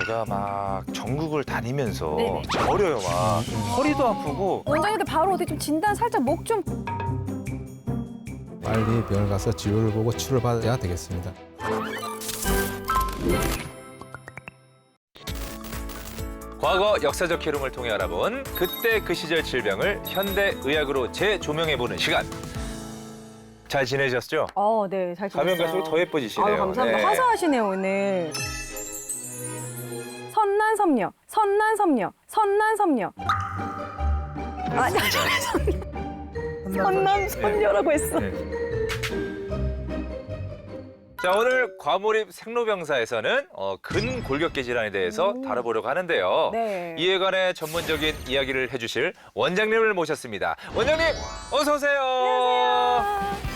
제가 막 전국을 다니면서 네네. 저려요 막 허리도 아프고. 원장님들 바로 어디 좀 진단 살짝 목 좀. 빨리 병원 가서 진료를 보고 치료를 받아야 되겠습니다. 과거 역사적 흐름을 통해 알아본 그때 그 시절 질병을 현대 의학으로 재조명해보는 시간. 잘 지내셨죠? 네, 잘 지냈어요. 가면 갈수록 더 예뻐지시네요. 아유, 감사합니다. 네. 화사하시네요, 오늘. 선난섬녀, 선난섬녀, 선난섬녀. 아, 선남선녀라고 했어. 네. 자, 오늘 과몰입 생로병사에서는 근골격계 질환에 대해서 다뤄보려고 하는데요. 네. 이에 관해 전문적인 이야기를 해주실 원장님을 모셨습니다. 원장님, 어서 오세요. 안녕하세요.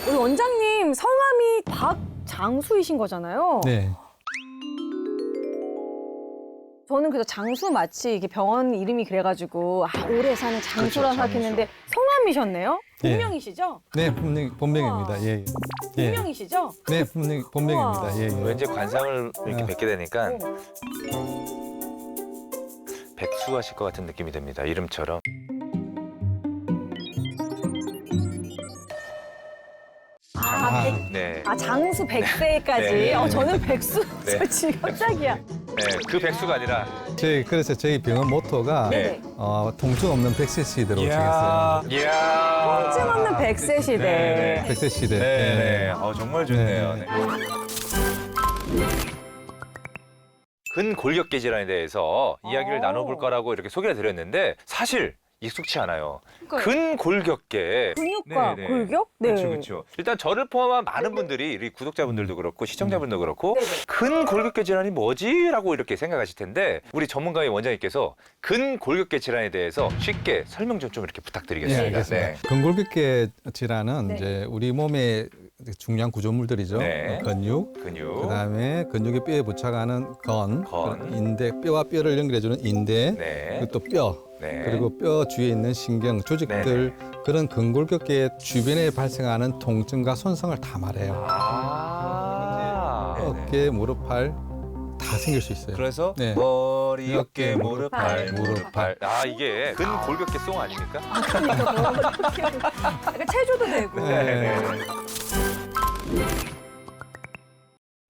우리 원장님 성함이 박장수이신 거잖아요. 네. 저는 그래서 장수 마치 이게 병원 이름이 그래가지고 오래 사는 장수라고 그렇죠, 생각했는데 성함이셨네요? 예. 본명이시죠? 네, 본명입니다. 우와. 예. 예. 본명이시죠? 네, 본명입니다. 우와. 예. 예. 왠지 관상을 이렇게 아. 뵙게 되니까 백수하실 것 같은 느낌이 듭니다. 이름처럼. 아, 네. 장수 100세까지. 네. 저는 백수. 네. 저 지금 깜짝이야. 네, 그 백수가 아니라. 그래서 저희 병원 모토가 네. 통증 없는 100세 시대로 이야. 정했어요. 이야. 통증 없는 100세 시대. 네, 100세 시대. 네. 정말 좋네요. 네. 네. 근골격계 질환에 대해서 이야기를 나눠볼 거라고 이렇게 소개를 드렸는데 사실 익숙치 않아요. 근골격계. 근육과 네, 네. 골격? 네. 그렇죠. 일단 저를 포함한 많은 분들이 우리 구독자분들도 그렇고 시청자분도 그렇고 네네. 근골격계 질환이 뭐지라고 이렇게 생각하실 텐데 우리 전문가의 원장님께서 근골격계 질환에 대해서 쉽게 설명 좀 이렇게 네, 부탁드리겠습니다. 알겠습니다. 근골격계 질환은 네. 이제 우리 몸의 중요한 구조물들이죠. 네. 근육, 근육. 그다음에 근육의 뼈에 부착하는 건, 건. 인대, 뼈와 뼈를 연결해주는 인대, 네. 그리고 또 뼈, 네. 그리고 뼈 주위에 있는 신경, 조직들 그런 근골격계 주변에 발생하는 통증과 손상을 다 말해요. 아. 어깨, 무릎, 팔 다 생길 수 있어요. 그래서 네. 머리, 어깨, 어깨, 무릎, 팔, 무릎, 무릎, 팔. 이게 근골격계송 아닙니까? 약간 체조도 되고. 네.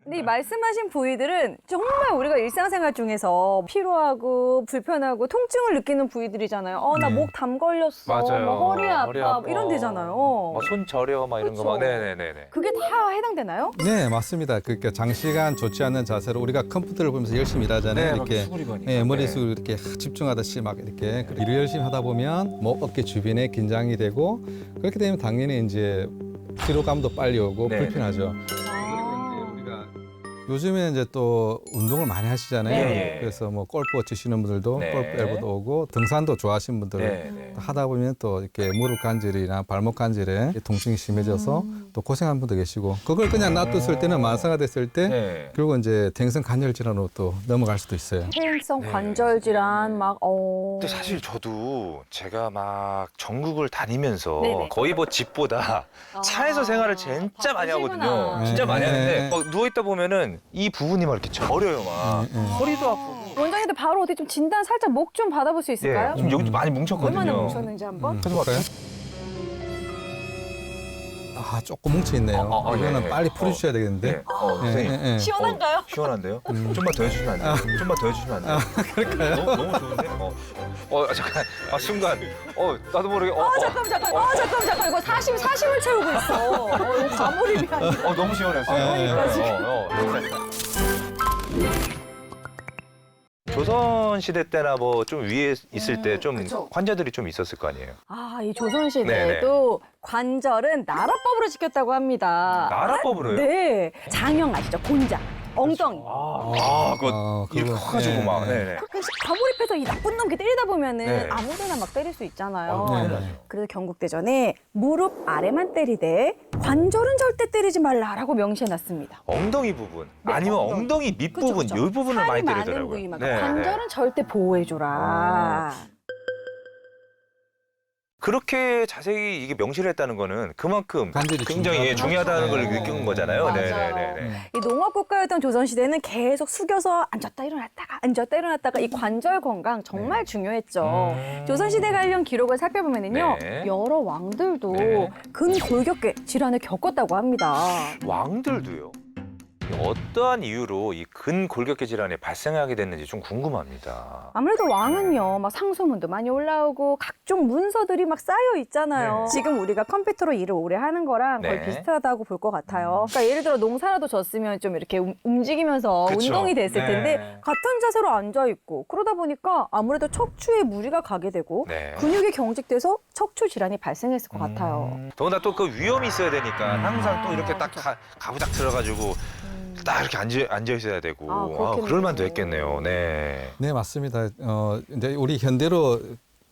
근데 이 말씀하신 부위들은 정말 우리가 일상생활 중에서 피로하고 불편하고 통증을 느끼는 부위들이잖아요. 나 네. 목 담 걸렸어. 맞아요. 뭐 허리 아파. 허리 아파. 이런 데잖아요. 손 저려 막 이런 거 막. 그렇죠. 네네네네. 그게 다 해당되나요? 네, 맞습니다. 그러니까 장시간 좋지 않는 자세로 우리가 컴퓨터를 보면서 열심히 일하잖아요. 이렇게 머리 숙이고 이렇게 집중하듯이 막 이렇게 일을 열심히 하다 보면 목, 어깨 주변에 긴장이 되고 그렇게 되면 당연히 이제 피로감도 빨리 오고 네. 불편하죠. 요즘에 이제 또 운동을 많이 하시잖아요. 네. 그래서 뭐 골프 치시는 분들도 네. 골프 엘보도 오고 등산도 좋아하시는 분들 네. 하다 보면 또 이렇게 무릎 관절이나 발목 관절에 통증이 심해져서 또 고생한 분도 계시고 그걸 그냥 놔뒀을 때는 만사가 됐을 때 네. 결국 이제 퇴행성 관절 질환으로 또 넘어갈 수도 있어요. 퇴행성 네. 관절 질환 막 근데 사실 저도 제가 막 전국을 다니면서 네네. 거의 뭐 집보다 차에서 생활을 진짜 많이 하거든요. 바쁘시구나. 진짜 많이 네. 하는데 누워있다 보면은 이 부분이 막 이렇게 저려요 막. 허리도 아프고. 원장님들 바로 어디 좀 진단 살짝 목 좀 받아볼 수 있을까요? 좀 여기 좀 많이 뭉쳤거든요. 얼마나 뭉쳤는지 한번. 볼까요? 조금 뭉쳐 있네요. 이거는 예, 예. 빨리 풀어주셔야 되겠는데. 선생님. 예. 시원한가요? 시원한데요? 좀만 더 해주시면 안 돼요? 좀만 더 해주시면 안 돼요? 그럴까요? 너무 좋은데? 잠깐. 순간. 나도 모르게. 잠깐. 이거 사심을 채우고 있어. 이거 과몰입이 아니라. 너무 시원했어요. 그러니까 조선시대 때나 뭐 좀 위에 있을 때 좀 그쵸. 환자들이 좀 있었을 거 아니에요? 이 조선시대에도 관절은 나라법으로 지켰다고 합니다. 나라법으로요? 네. 장형 아시죠? 곤장. 엉덩이. 그거 이렇게 그거, 커가지고 네, 막. 네. 네네. 과몰입해서 이 나쁜 놈께 때리다 보면은 네. 아무데나 막 때릴 수 있잖아요. 네. 그래서 경국대전에 무릎 아래만 때리되 관절은 절대 때리지 말라라고 명시해놨습니다. 엉덩이 부분 네, 아니면 엉덩이. 엉덩이 밑부분 그쵸. 이 부분을 많이 살이 많은 때리더라고요. 부위만. 네, 관절은 절대 보호해줘라. 그렇게 자세히 이게 명시를 했다는 거는 그만큼 관절이 굉장히 중요하다는 걸 네. 느낀 거잖아요. 맞아요. 네네네. 이 농업국가였던 조선시대는 계속 숙여서 앉았다 일어났다가 앉았다 일어났다가 이 관절 건강 정말 중요했죠. 조선시대 관련 기록을 살펴보면요. 네. 여러 왕들도 네. 근골격계 질환을 겪었다고 합니다. 왕들도요. 어떠한 이유로 이 근골격계 질환이 발생하게 됐는지 좀 궁금합니다. 아무래도 왕은요, 막 상소문도 많이 올라오고 각종 문서들이 막 쌓여 있잖아요. 네. 지금 우리가 컴퓨터로 일을 오래 하는 거랑 거의 네. 비슷하다고 볼 것 같아요. 그러니까 예를 들어 농사라도 졌으면 좀 이렇게 움직이면서 그쵸. 운동이 됐을 네. 텐데 같은 자세로 앉아 있고 그러다 보니까 아무래도 척추에 무리가 가게 되고 네. 근육이 경직돼서 척추 질환이 발생했을 것 같아요. 더군다나 또 그 위험이 있어야 되니까 항상 또 이렇게 딱 가부작 들어가지고 딱 이렇게 앉아 있어야 되고 아, 그렇겠네요. 그럴 만도 했겠네요. 네. 네, 맞습니다. 이제 우리 현대로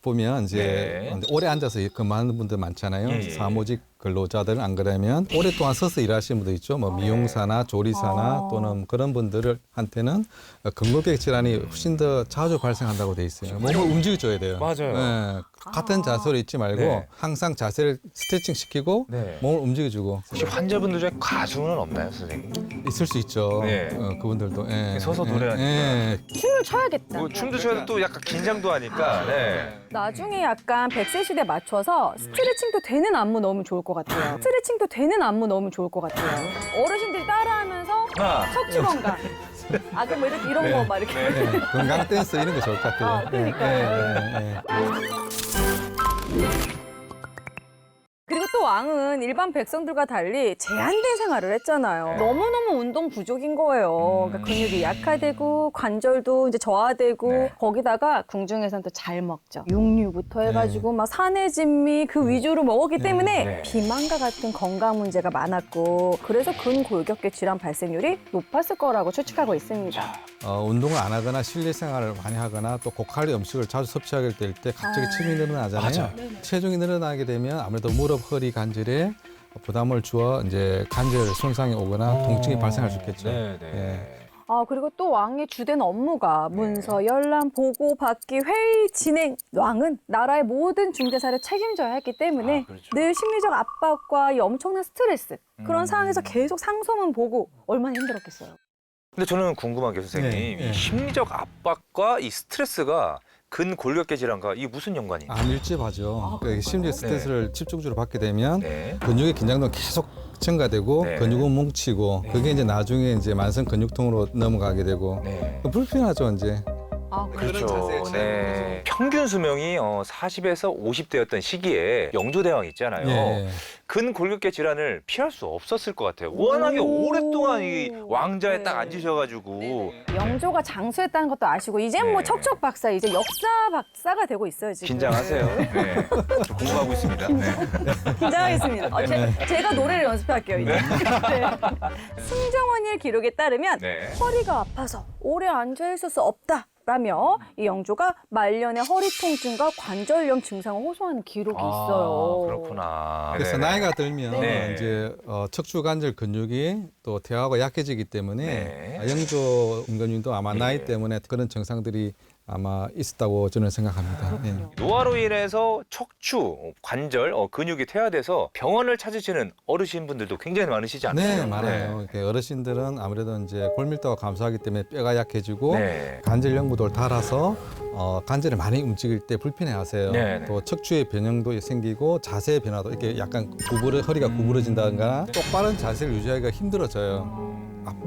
보면 이제 네. 오래 앉아서 근무하는 분들 많잖아요. 예, 예. 사무직 근로자들은 안 그러면 오랫동안 서서 일하시는 분들 있죠. 뭐 미용사나 조리사나 또는 그런 분들한테는 근골격 질환이 훨씬 더 자주 발생한다고 돼 있어요. 몸을 움직여줘야 돼요. 맞아요. 네, 같은 자세로 있지 말고 네. 항상 자세를 스트레칭 시키고 네. 몸을 움직여주고 혹시 환자분들 중에 가수는 없나요, 선생님? 있을 수 있죠. 네. 그분들도 서서 노래하니까. 춤을 춰야겠다. 뭐 춤도 춰도 또 약간 긴장도 하니까. 네. 나중에 약간 100세 시대에 맞춰서 스트레칭도 되는 안무 넣으면 좋을 것 같아요. 스트레칭도 되는 안무 넣으면 좋을 것 같아요. 어르신들이 따라하면서 하나. 척추 건강. 아, 그럼 뭐 이렇게 이런 거 막 이렇게. 네, 건강 댄스 이런 거 좋을 것 같아요. 아, 그러니까요. 네. 그리고 또 왕은 일반 백성들과 달리 제한된 생활을 했잖아요. 너무너무 운동 부족인 거예요. 그러니까 근육이 약화되고 관절도 이제 저하되고 네. 거기다가 궁중에서는 또 잘 먹죠. 육류부터 해가지고 막 산의 진미 그 위주로 먹었기 때문에 네. 비만과 같은 건강 문제가 많았고 그래서 근골격계 질환 발생률이 높았을 거라고 추측하고 있습니다. 운동을 안 하거나 실내 생활을 많이 하거나 또 고칼리 음식을 자주 섭취하게 될 때 갑자기 체중이 늘어나잖아요. 맞아요. 체중이 늘어나게 되면 아무래도 무릎, 허리, 관절에 부담을 주어 이제 관절 손상이 오거나 통증이 발생할 수 있겠죠. 네, 네. 예. 아, 그리고 또 왕의 주된 업무가 문서, 열람, 보고, 받기, 회의, 진행. 왕은 나라의 모든 중대사를 책임져야 했기 때문에 아, 그렇죠. 늘 심리적 압박과 이 엄청난 스트레스 그런 상황에서 계속 상소문 보고 얼마나 힘들었겠어요. 근데 저는 궁금한 게 선생님, 네, 네. 이 심리적 압박과 이 스트레스가 근골격계 질환과 이게 무슨 연관이 있나요? 안 밀집하죠. 그러니까 심리 스트레스를 집중적으로 받게 되면 네. 근육의 긴장도가 계속 증가되고 네. 근육은 뭉치고 그게 이제 나중에 이제 만성 근육통으로 넘어가게 되고 네. 불편하죠 이제. 아, 그렇죠. 네. 평균 수명이 40에서 50대였던 시기에 영조대왕 있잖아요. 예. 근골격계 질환을 피할 수 없었을 것 같아요. 워낙에 오랫동안 이 왕자에 네. 딱 앉으셔가지고 영조가 장수했다는 것도 아시고 이제 뭐 네. 척척 박사, 이제 역사 박사가 되고 있어요 지금. 긴장하세요. 네. 공부하고 있습니다. 네. 긴장하겠습니다. 제가 노래를 연습할게요 이제. 네. 승정원일 기록에 따르면 네. 허리가 아파서 오래 앉아 있을 수 없다. 라며 이 영조가 말년에 허리 통증과 관절염 증상을 호소하는 기록이 있어요. 그렇구나. 그래서 네. 나이가 들면 네. 이제 척추 관절 근육이 또 대화가 약해지기 때문에 네. 영조 임금님도 아마 네. 나이 때문에 그런 증상들이 아마 있었다고 저는 생각합니다. 예. 노화로 인해서 척추, 관절, 근육이 퇴화돼서 병원을 찾으시는 어르신분들도 굉장히 많으시지 않나요? 네, 많아요. 이렇게 어르신들은 아무래도 이제 골밀도가 감소하기 때문에 뼈가 약해지고 네. 관절 연구도를 달아서 관절을 많이 움직일 때 불편해하세요. 네, 네. 또 척추의 변형도 생기고 자세의 변화도 이렇게 약간 허리가 구부러진다거나 똑바른 자세를 유지하기가 힘들어져요.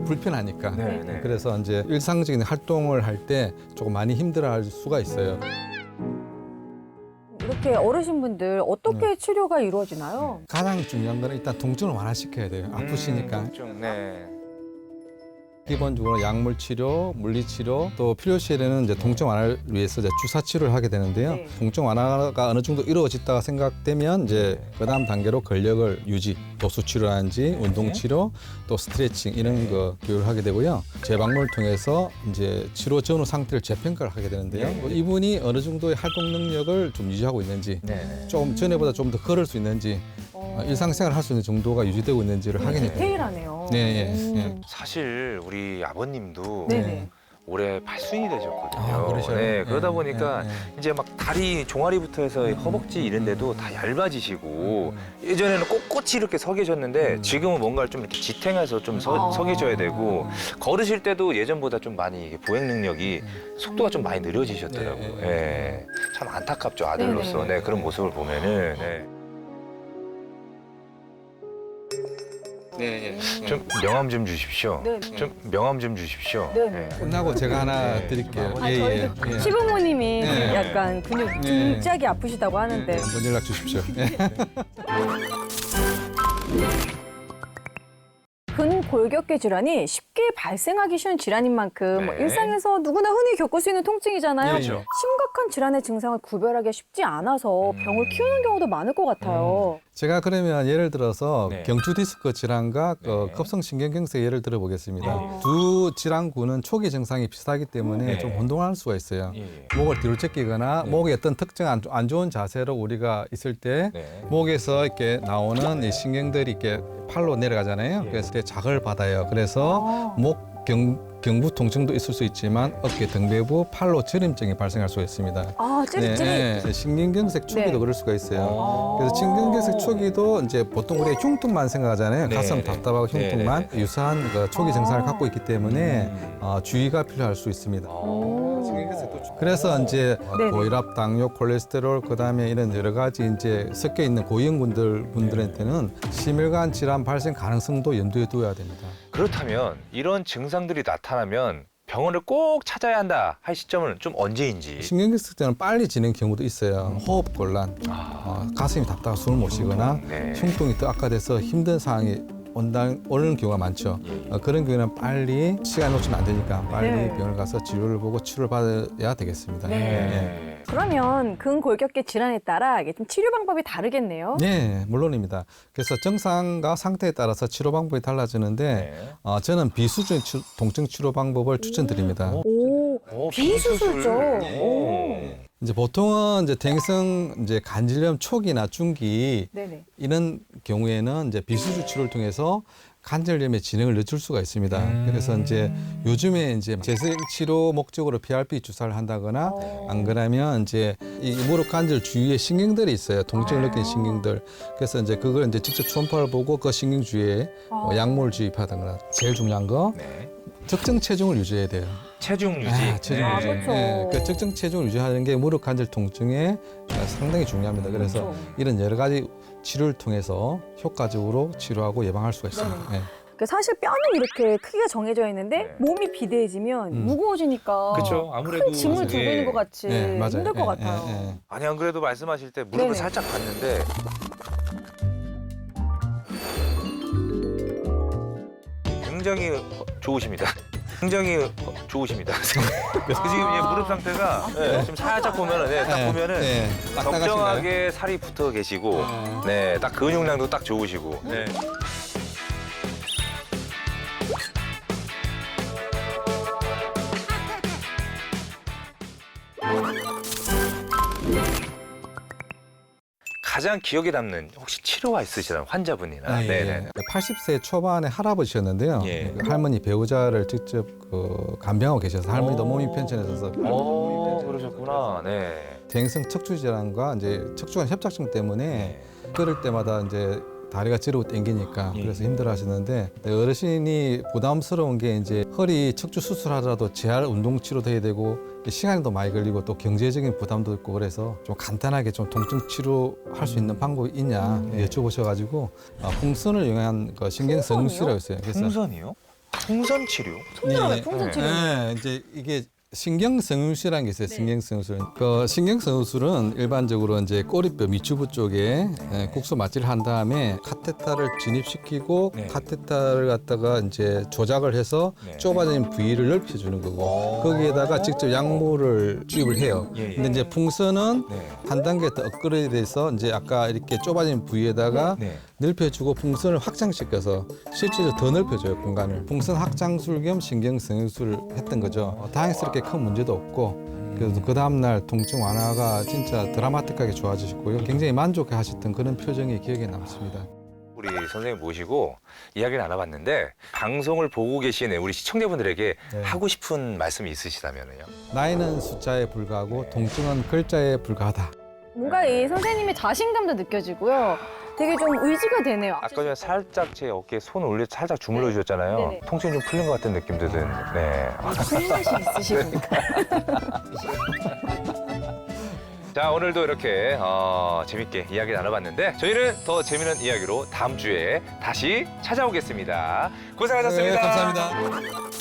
불편하니까. 네, 네. 그래서 이제 일상적인 활동을 할 때 조금 많이 힘들어할 수가 있어요. 이렇게 어르신분들 어떻게 치료가 이루어지나요? 가장 중요한 거는 일단 통증을 완화시켜야 돼요. 아프시니까. 네. 기본적으로 약물 치료, 물리 치료, 또 필요시에는 이제 통증 완화를 위해서 이제 주사 치료를 하게 되는데요. 네. 통증 완화가 어느 정도 이루어졌다가 생각되면 이제 그다음 단계로 근력을 유지, 도수 치료라든지 운동 치료, 또 스트레칭 이런 거 교육을 하게 되고요. 재방문을 통해서 이제 치료 전후 상태를 재평가를 하게 되는데요. 네. 이분이 어느 정도의 활동 능력을 좀 유지하고 있는지, 네. 좀 전에보다 좀 더 걸을 수 있는지, 일상생활 할 수 있는 정도가 유지되고 있는지를 확인해요. 디테일하네요. 네, 예, 예. 사실 우리 아버님도 네네. 올해 8순이 되셨거든요. 아, 그러셔요? 네, 그러다 예, 보니까 예, 예. 이제 막 다리 종아리부터 해서 허벅지 이런 데도 다 얇아지시고 예전에는 꼿꼿이 이렇게 서 계셨는데 지금은 뭔가를 좀 이렇게 지탱해서 좀 서 계셔야 되고 걸으실 때도 예전보다 좀 많이 보행 능력이 속도가 좀 많이 느려지셨더라고요. 네, 예. 참 안타깝죠, 아들로서. 네네. 네, 그런 모습을 보면은. 네. 네, 좀 명함 좀 주십시오. 네. 좀 명함 좀 주십시오. 네, 네. 끝나고 제가 하나 네. 드릴게요. 아, 저희도 예. 시부모님이 네. 약간 근육 등짝이 아프시다고 하는데 한번 연락 주십시오. 예. 근골격계 질환이 쉽게 발생하기 쉬운 질환인 만큼 네. 일상에서 누구나 흔히 겪을 수 있는 통증이잖아요. 그렇죠. 심각한 질환의 증상을 구별하기가 쉽지 않아서 병을 키우는 경우도 많을 것 같아요. 제가 그러면 예를 들어서 네. 경추 디스크 질환과 네. 급성신경경색 예를 들어보겠습니다. 네. 두 질환군은 초기 증상이 비슷하기 때문에 네. 좀 혼동할 수가 있어요. 예. 목을 뒤로 제끼거나 네. 목에 어떤 특정 안 좋은 자세로 우리가 있을 때 네. 목에서 이렇게 나오는 이 신경들이 이렇게 팔로 내려가잖아요. 예. 그래서 그때 자극을 받아요. 그래서 목 경부 통증도 있을 수 있지만 어깨 등배부 팔로 저림증이 발생할 수가 있습니다. 아, 찌릿찌릿. 네, 신경경색 초기도 네. 그럴 수가 있어요. 어. 그래서 신경경색 초기도 이제 보통 우리가 흉통만 생각하잖아요. 네, 가슴 네. 답답하고 네, 흉통만 네, 네. 유사한 그 초기 증상을 갖고 있기 때문에 음. 주의가 필요할 수 있습니다. 어. 그래서 이제 네네. 고혈압, 당뇨, 콜레스테롤, 그다음에 이런 여러 가지 이제 섞여 있는 고위험군들한테는 심혈관 질환 발생 가능성도 염두에 두어야 됩니다. 그렇다면 이런 증상들이 나타나면 병원을 꼭 찾아야 한다 할 시점은 좀 언제인지. 신경경색 때는 빨리 지는 경우도 있어요. 호흡 곤란, 아. 가슴이 답답하고 숨을 못 쉬거나 네. 흉통이 더 악화돼서 힘든 상황이 오는 경우가 많죠. 예. 그런 경우는 빨리 시간 놓치면 안 되니까 빨리 네. 병원을 가서 치료를 보고 치료를 받아야 되겠습니다. 네. 그러면 근골격계 질환에 따라 이게 좀 치료 방법이 다르겠네요. 네, 물론입니다. 그래서 증상과 상태에 따라서 치료 방법이 달라지는데 네. 저는 비수준 통증 치료 방법을 추천드립니다. 오, 비수술죠. 오. 이제 보통은 이제 대행성 이제 간질염 초기나 중기 네네. 이런 경우에는 이제 비수술 치료를 통해서 관절염의 진행을 늦출 수가 있습니다. 그래서 이제 요즘에 이제 재생 치료 목적으로 PRP 주사를 한다거나 안 그러면 이제 이 무릎 관절 주위에 신경들이 있어요. 통증을 느끼는 신경들. 그래서 이제 그걸 이제 직접 초음파를 보고 그 신경 주위에 약물을 주입하거나 제일 중요한 거 네. 적정 체중을 유지해야 돼요. 체중 유지. 체중 아, 유지. 그렇죠. 그 적정 체중을 유지하는 게 무릎 관절 통증에 상당히 중요합니다. 그래서 그렇죠. 이런 여러 가지 치료를 통해서 효과적으로 치료하고 예방할 수가 있습니다. 네. 그 사실 뼈는 이렇게 크기가 정해져 있는데 네. 몸이 비대해지면 무거워지니까 그쵸, 아무래도 큰 짐을 들고 예. 있는 것 같이 네, 맞아요. 힘들 것 예, 같아요. 예, 예. 아니 안 그래도 말씀하실 때 무릎을 네네. 살짝 봤는데 굉장히 좋으십니다. 굉장히 좋으십니다. 그래서 지금 이 무릎 상태가 네, 지금 살짝 보면은 딱 보면은 네, 딱딱하신가요? 적정하게 살이 붙어 계시고 네, 딱 근육량도 딱 좋으시고 네. 가장 기억에 남는 혹시 치료가 있으시다는 환자분이나 네네. 80세 초반의 할아버지셨는데요. 예. 그 할머니 배우자를 직접 간병하고 계셔서 할머니도 몸이 편찮으셔서 그러셨구나. 네. 대행성 척추 질환과 이제 척추관 협착증 때문에 걸을 때마다 이제 다리가 저리고 당기니까 예. 그래서 힘들어하시는데 어르신이 부담스러운 게 이제 허리 척추 수술하더라도 재활 운동 치료도 해야 되고 시간도 많이 걸리고 또 경제적인 부담도 있고 그래서 좀 간단하게 좀 통증 치료할 수 있는 방법이 있냐 여쭤보셔가지고 풍선을 이용한 그 신경성형수라고 있어요. 그래서 풍선이요? 풍선 치료? 풍선, 풍선 치료. 네, 이제 이게 신경성형술이라는 게 있어요. 신경성형술. 그 신경성형술은 일반적으로 이제 꼬리뼈 밑주부 쪽에 국소 마취를 한 다음에 카테터를 진입시키고 네. 카테터를 갖다가 이제 조작을 해서 네. 좁아진 부위를 넓혀주는 거고 거기에다가 직접 약물을 주입을 해요. 예, 예. 근데 이제 풍선은 네. 한 단계 더 업그레이드해서 이제 아까 이렇게 좁아진 부위에다가 네. 넓혀주고 풍선을 확장시켜서 실제로 더 넓혀줘요 공간을. 풍선 확장술 겸 신경성형술을 했던 거죠. 다행스럽게 큰 문제도 없고 그래서 그 다음날 통증 완화가 진짜 드라마틱하게 좋아지셨고요. 굉장히 만족해하셨던 그런 표정이 기억에 남습니다. 우리 선생님 모시고 이야기를 나눠봤는데 방송을 보고 계신 우리 시청자분들에게 네. 하고 싶은 말씀이 있으시다면요. 나이는 숫자에 불과하고 통증은 글자에 불과하다. 뭔가 이 선생님의 자신감도 느껴지고요. 되게 좀 의지가 되네요. 아까 전에 살짝 제 어깨에 손 올려 살짝 주물러 주셨잖아요. 네네. 통증이 좀 풀린 것 같은 느낌도 드는. 네. 손맛이 있으시구나. 자, 오늘도 이렇게 재밌게 이야기 나눠봤는데 저희는 더 재미있는 이야기로 다음 주에 다시 찾아오겠습니다. 고생하셨습니다. 네, 감사합니다.